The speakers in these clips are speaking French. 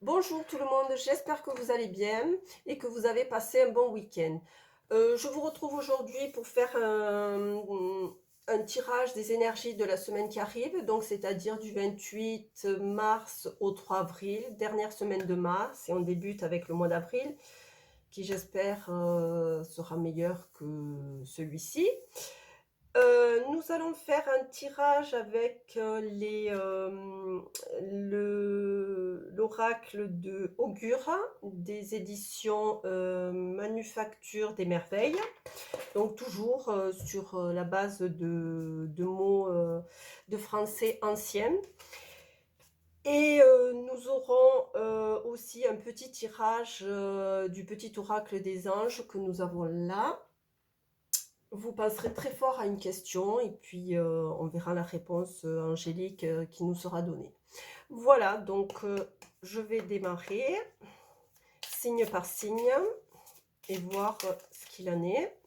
Bonjour tout le monde, j'espère que vous allez bien et que vous avez passé un bon week-end. Je vous retrouve aujourd'hui pour faire un tirage des énergies de la semaine qui arrive, donc c'est-à-dire du 28 mars au 3 avril, dernière semaine de mars, et on débute avec le mois d'avril, qui j'espère sera meilleur que celui-ci. Nous allons faire un tirage avec l'oracle de Augure des éditions Manufacture des Merveilles. Donc toujours sur la base de mots de français anciens. Et nous aurons aussi un petit tirage du petit oracle des anges que nous avons là. Vous penserez très fort à une question et puis on verra la réponse angélique qui nous sera donnée. Voilà, donc je vais démarrer signe par signe et voir ce qu'il en est.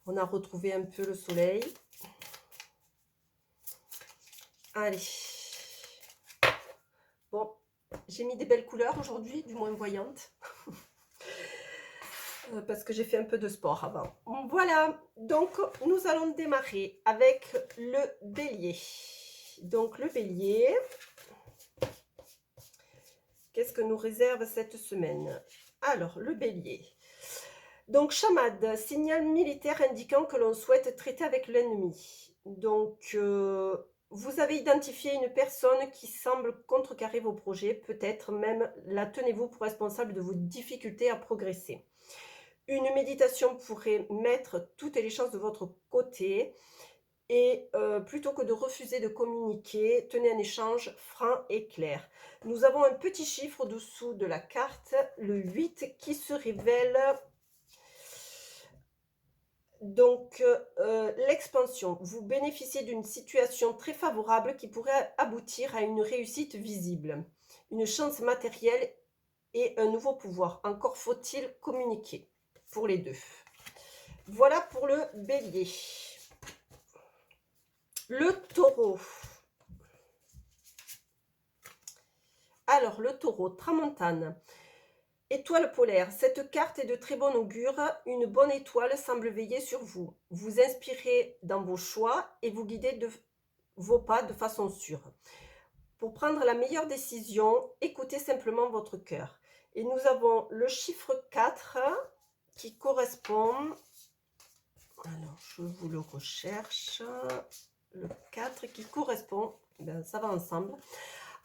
On a retrouvé un peu le soleil. Allez. Bon, j'ai mis des belles couleurs aujourd'hui, du moins voyantes. Parce que j'ai fait un peu de sport avant. Voilà, donc nous allons démarrer avec le bélier. Donc le bélier, qu'est-ce que nous réserve cette semaine? Alors, le bélier. Donc chamade, signal militaire indiquant que l'on souhaite traiter avec l'ennemi. Donc vous avez identifié une personne qui semble contrecarrer vos projets, peut-être même la tenez-vous pour responsable de vos difficultés à progresser. Une méditation pourrait mettre toutes les chances de votre côté et plutôt que de refuser de communiquer, tenez un échange franc et clair. Nous avons un petit chiffre au-dessous de la carte, le 8, qui se révèle donc l'expansion. Vous bénéficiez d'une situation très favorable qui pourrait aboutir à une réussite visible, une chance matérielle et un nouveau pouvoir. Encore faut-il communiquer pour les deux. Voilà pour le bélier. Le taureau. Alors, le taureau, tramontane. Étoile polaire. Cette carte est de très bon augure. Une bonne étoile semble veiller sur vous. Vous inspirez dans vos choix et vous guidez vos pas de façon sûre. Pour prendre la meilleure décision, écoutez simplement votre cœur. Et nous avons le chiffre 4 qui correspond... Alors, je vous le recherche. Le 4 qui correspond, ça va ensemble,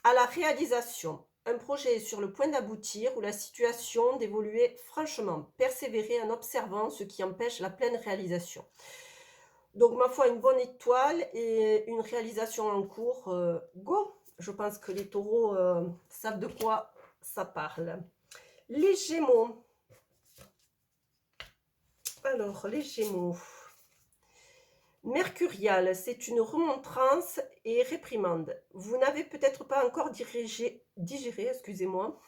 à la réalisation. Un projet est sur le point d'aboutir ou la situation d'évoluer franchement. Persévérez en observant ce qui empêche la pleine réalisation. Donc, ma foi, une bonne étoile et une réalisation en cours. Go! Je pense que les taureaux savent de quoi ça parle. Les Gémeaux. Alors, les Gémeaux. Mercurial, c'est une remontrance et réprimande. Vous n'avez peut-être pas encore digéré, excusez-moi,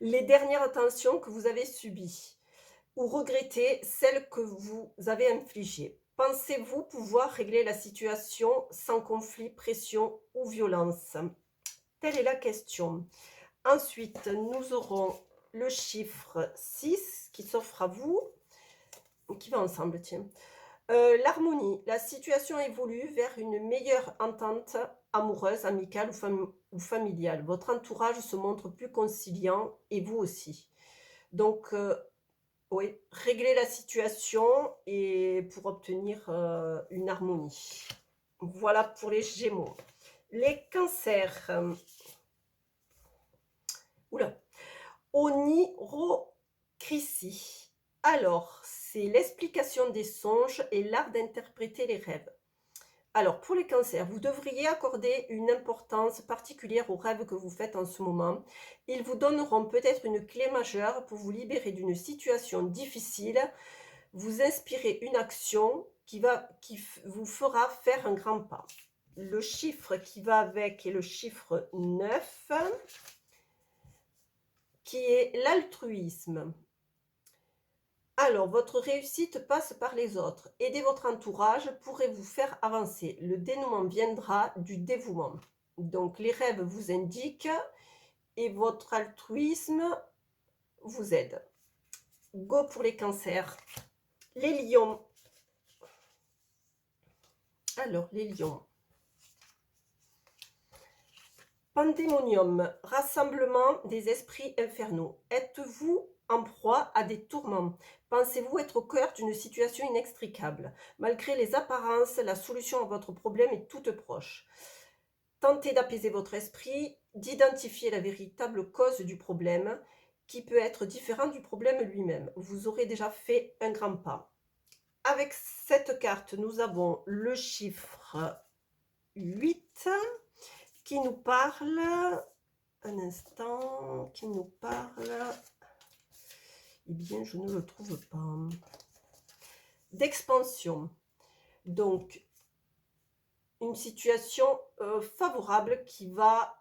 les dernières tensions que vous avez subies ou regrettez celles que vous avez infligées. Pensez-vous pouvoir régler la situation sans conflit, pression ou violence? Telle est la question. Ensuite, nous aurons le chiffre 6 qui s'offre à vous, qui va ensemble, tiens. L'harmonie, la situation évolue vers une meilleure entente amoureuse, amicale ou familiale. Votre entourage se montre plus conciliant et vous aussi. Donc, oui, régler la situation et pour obtenir une harmonie. Voilà pour les Gémeaux. Les Cancers. Oula. Onirocrisie. Alors, c'est l'explication des songes et l'art d'interpréter les rêves. Alors, pour les cancers, vous devriez accorder une importance particulière aux rêves que vous faites en ce moment. Ils vous donneront peut-être une clé majeure pour vous libérer d'une situation difficile, vous inspirer une action qui vous fera faire un grand pas. Le chiffre qui va avec est le chiffre 9, qui est l'altruisme. Alors, votre réussite passe par les autres. Aider votre entourage pourrait vous faire avancer. Le dénouement viendra du dévouement. Donc les rêves vous indiquent et votre altruisme vous aide. Go pour les cancers. Les lions. Alors, les lions. Pandémonium, rassemblement des esprits infernaux. Êtes-vous en proie à des tourments? Pensez-vous être au cœur d'une situation inextricable? Malgré les apparences, la solution à votre problème est toute proche. Tentez d'apaiser votre esprit, d'identifier la véritable cause du problème, qui peut être différent du problème lui-même. Vous aurez déjà fait un grand pas. Avec cette carte, nous avons le chiffre 8 qui nous parle, un instant, qui nous parle, eh bien je ne le trouve pas, d'expansion. Donc, une situation favorable qui va...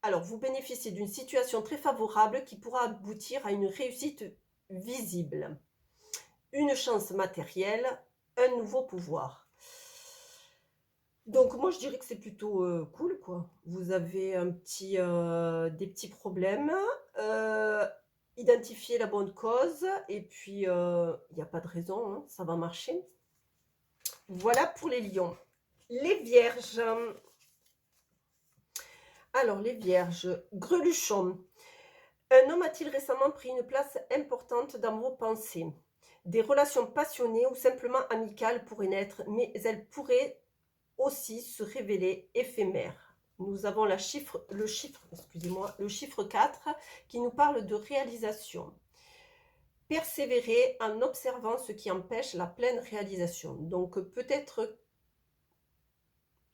alors, vous bénéficiez d'une situation très favorable qui pourra aboutir à une réussite visible, une chance matérielle, un nouveau pouvoir. Donc moi je dirais que c'est plutôt cool quoi. Vous avez des petits problèmes, identifiez la bonne cause et puis il n'y a pas de raison, hein, ça va marcher. Voilà pour les lions. Les vierges. Alors les vierges, greluchon. Un homme a-t-il récemment pris une place importante dans vos pensées? Des relations passionnées ou simplement amicales pourraient naître, mais elles pourraient aussi se révéler éphémère. Nous avons le chiffre 4 qui nous parle de réalisation. Persévérer en observant ce qui empêche la pleine réalisation. Donc peut-être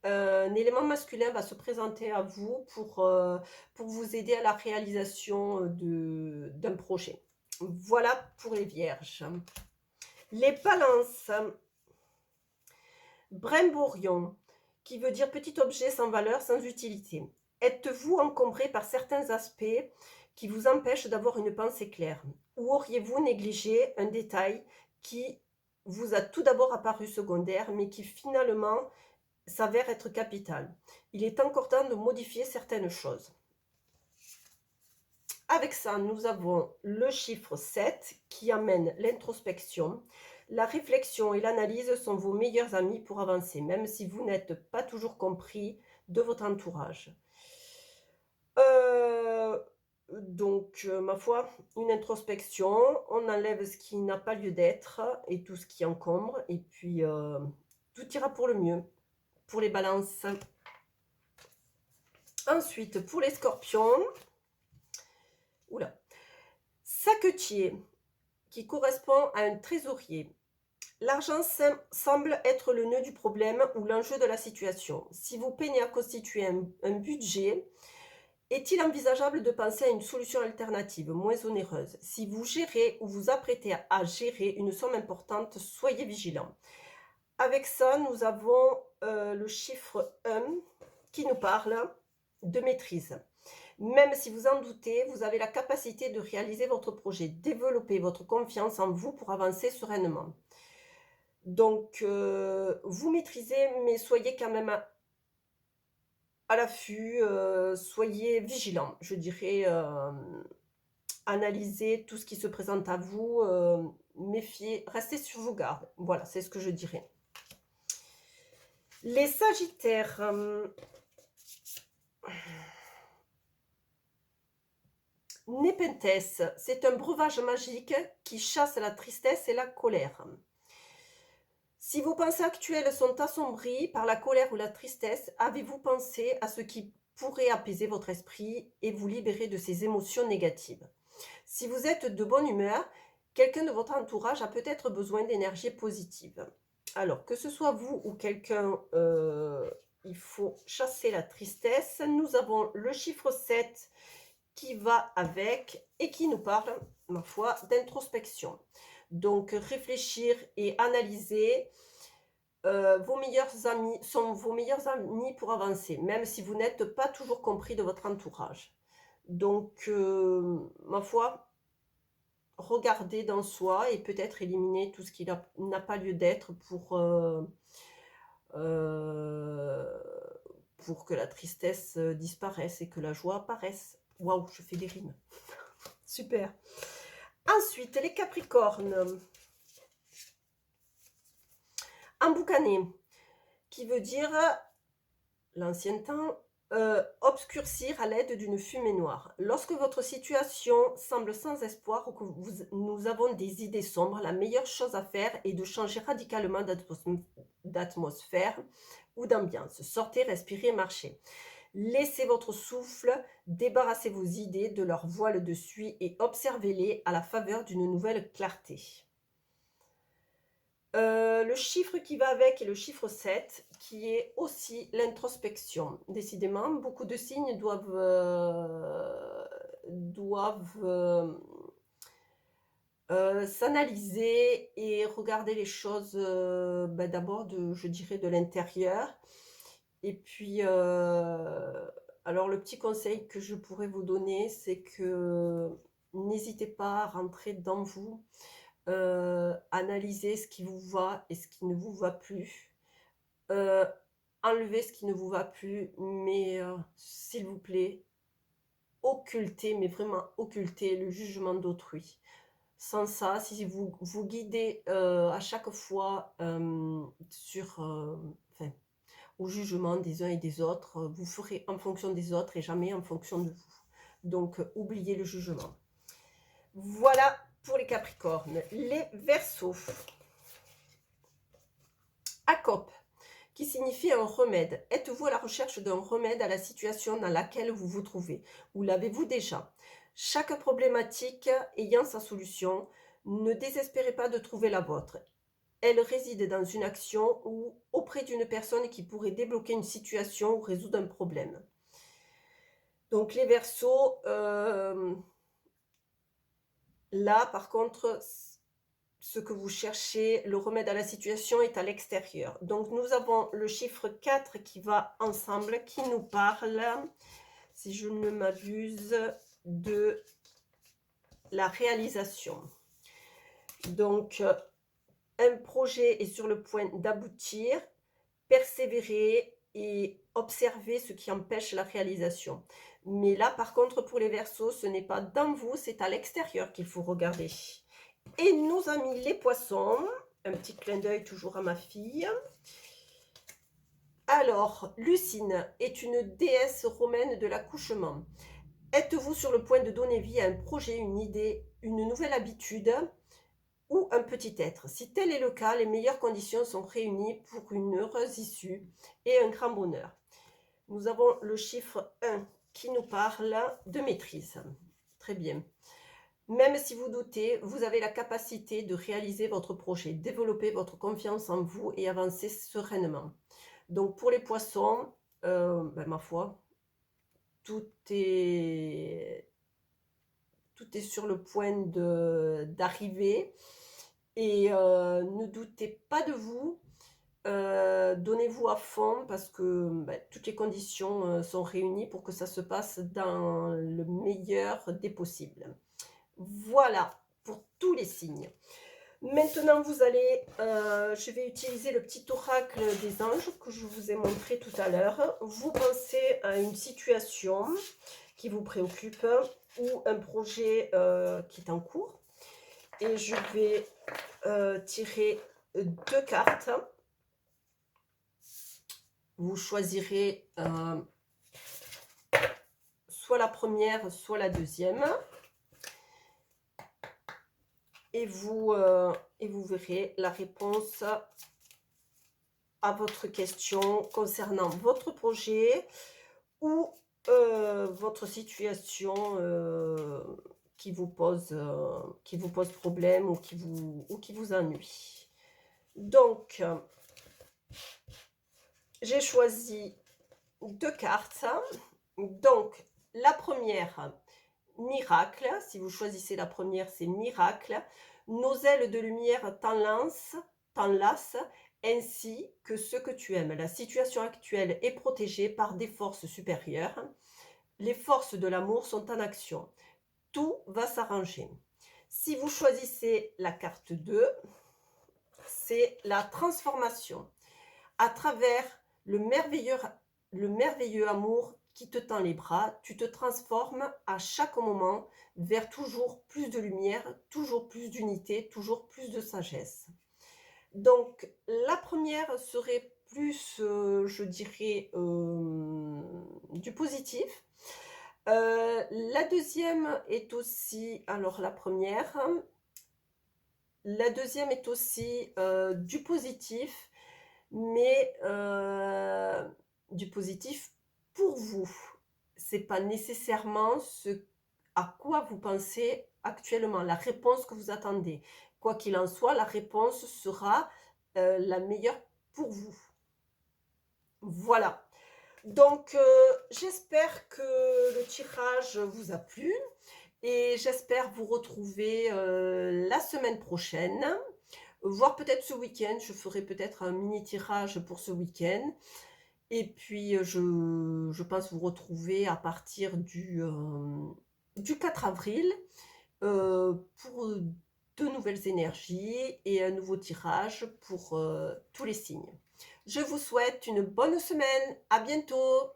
un élément masculin va se présenter à vous pour vous aider à la réalisation d'un projet. Voilà pour les vierges. Les balances. Brimborion, qui veut dire petit objet sans valeur, sans utilité. Êtes-vous encombré par certains aspects qui vous empêchent d'avoir une pensée claire? Ou auriez-vous négligé un détail qui vous a tout d'abord apparu secondaire, mais qui finalement s'avère être capital? Il est encore temps de modifier certaines choses. Avec ça, nous avons le chiffre 7 qui amène l'introspection. La réflexion et l'analyse sont vos meilleurs amis pour avancer, même si vous n'êtes pas toujours compris de votre entourage. Ma foi, une introspection, on enlève ce qui n'a pas lieu d'être et tout ce qui encombre, et puis tout ira pour le mieux, pour les balances. Ensuite, pour les scorpions, saquetier, qui correspond à un trésorier. L'argent semble être le nœud du problème ou l'enjeu de la situation. Si vous peinez à constituer un budget, est-il envisageable de penser à une solution alternative, moins onéreuse? Si vous gérez ou vous apprêtez à gérer une somme importante, soyez vigilant. Avec ça, nous avons le chiffre 1 qui nous parle de maîtrise. Même si vous en doutez, vous avez la capacité de réaliser votre projet. Développez votre confiance en vous pour avancer sereinement. Donc, vous maîtrisez, mais soyez quand même à l'affût, soyez vigilant. Je dirais, analysez tout ce qui se présente à vous, méfiez, restez sur vos gardes. Voilà, c'est ce que je dirais. Les sagittaires. Népenthes, c'est un breuvage magique qui chasse la tristesse et la colère. Si vos pensées actuelles sont assombries par la colère ou la tristesse, avez-vous pensé à ce qui pourrait apaiser votre esprit et vous libérer de ces émotions négatives? Si vous êtes de bonne humeur, quelqu'un de votre entourage a peut-être besoin d'énergie positive. Alors, que ce soit vous ou quelqu'un, il faut chasser la tristesse. Nous avons le chiffre 7 qui va avec et qui nous parle, ma foi, d'introspection. Donc, réfléchir et analyser. Vos meilleurs amis sont vos meilleurs amis pour avancer, même si vous n'êtes pas toujours compris de votre entourage. Donc, ma foi, regardez dans soi et peut-être éliminer tout ce qui n'a pas lieu d'être pour que la tristesse disparaisse et que la joie apparaisse. Waouh, je fais des rimes. Super. Ensuite, les Capricornes. Emboucané, qui veut dire l'ancien temps, obscurcir à l'aide d'une fumée noire. Lorsque votre situation semble sans espoir ou que nous avons des idées sombres, la meilleure chose à faire est de changer radicalement d'atmosphère ou d'ambiance. Sortez, respirez, marchez. Laissez votre souffle, débarrassez vos idées de leur voile de suie et observez-les à la faveur d'une nouvelle clarté. Le chiffre qui va avec est le chiffre 7, qui est aussi l'introspection. Décidément, beaucoup de signes doivent s'analyser et regarder les choses d'abord, je dirais, de l'intérieur. Et puis, alors le petit conseil que je pourrais vous donner, c'est que n'hésitez pas à rentrer dans vous, analyser ce qui vous va et ce qui ne vous va plus. Enlevez ce qui ne vous va plus, mais s'il vous plaît, occultez, mais vraiment occultez le jugement d'autrui. Sans ça, si vous vous guidez à chaque fois au jugement des uns et des autres, vous ferez en fonction des autres et jamais en fonction de vous. Donc, oubliez le jugement. Voilà pour les Capricornes. Les Verseaux. Acope, qui signifie un remède. Êtes-vous à la recherche d'un remède à la situation dans laquelle vous vous trouvez? Ou l'avez-vous déjà? Chaque problématique ayant sa solution, ne désespérez pas de trouver la vôtre. Elle réside dans une action ou auprès d'une personne qui pourrait débloquer une situation ou résoudre un problème. Donc les Verseaux, là par contre, ce que vous cherchez, le remède à la situation est à l'extérieur. Donc nous avons le chiffre 4 qui va ensemble, qui nous parle, si je ne m'abuse, de la réalisation. Donc un projet est sur le point d'aboutir, persévérer et observer ce qui empêche la réalisation. Mais là, par contre, pour les Verseaux, ce n'est pas dans vous, c'est à l'extérieur qu'il faut regarder. Et nos amis les Poissons, un petit clin d'œil toujours à ma fille. Alors, Lucine est une déesse romaine de l'accouchement. Êtes-vous sur le point de donner vie à un projet, une idée, une nouvelle habitude ou un petit être? Si tel est le cas, les meilleures conditions sont réunies pour une heureuse issue et un grand bonheur. Nous avons le chiffre 1 qui nous parle de maîtrise. Très bien. Même si vous doutez, vous avez la capacité de réaliser votre projet, développer votre confiance en vous et avancer sereinement. Donc pour les Poissons, ma foi, tout est sur le point d'arriver. Et ne doutez pas de vous, donnez-vous à fond parce que toutes les conditions sont réunies pour que ça se passe dans le meilleur des possibles. Voilà pour tous les signes. Maintenant, je vais utiliser le petit oracle des anges que je vous ai montré tout à l'heure. Vous pensez à une situation qui vous préoccupe ou un projet qui est en cours. Et je vais tirer 2 cartes. Vous choisirez soit la première, soit la deuxième. Et vous verrez la réponse à votre question concernant votre projet ou votre situation qui vous pose problème ou qui vous ennuie. Donc, j'ai choisi 2 cartes. Donc, la première, miracle. Si vous choisissez la première, c'est miracle. Nos ailes de lumière t'enlacent ainsi que ce que tu aimes. La situation actuelle est protégée par des forces supérieures. Les forces de l'amour sont en action. Tout va s'arranger. Si vous choisissez la carte 2, c'est la transformation. À travers le merveilleux le merveilleux amour qui te tend les bras. Tu te transformes à chaque moment vers toujours plus de lumière, toujours plus d'unité, toujours plus de sagesse. Donc la première serait plus, je dirais, du positif. La deuxième est aussi alors la deuxième est aussi, du positif, mais du positif pour vous. C'est pas nécessairement ce à quoi vous pensez actuellement, la réponse que vous attendez. Quoi qu'il en soit, la réponse sera, la meilleure pour vous. Voilà. Donc, j'espère que le tirage vous a plu et j'espère vous retrouver, la semaine prochaine, voire peut-être ce week-end. Je ferai peut-être un mini tirage pour ce week-end et puis, je pense vous retrouver à partir du 4 avril, pour, de nouvelles énergies et un nouveau tirage pour, tous les signes. Je vous souhaite une bonne semaine. À bientôt.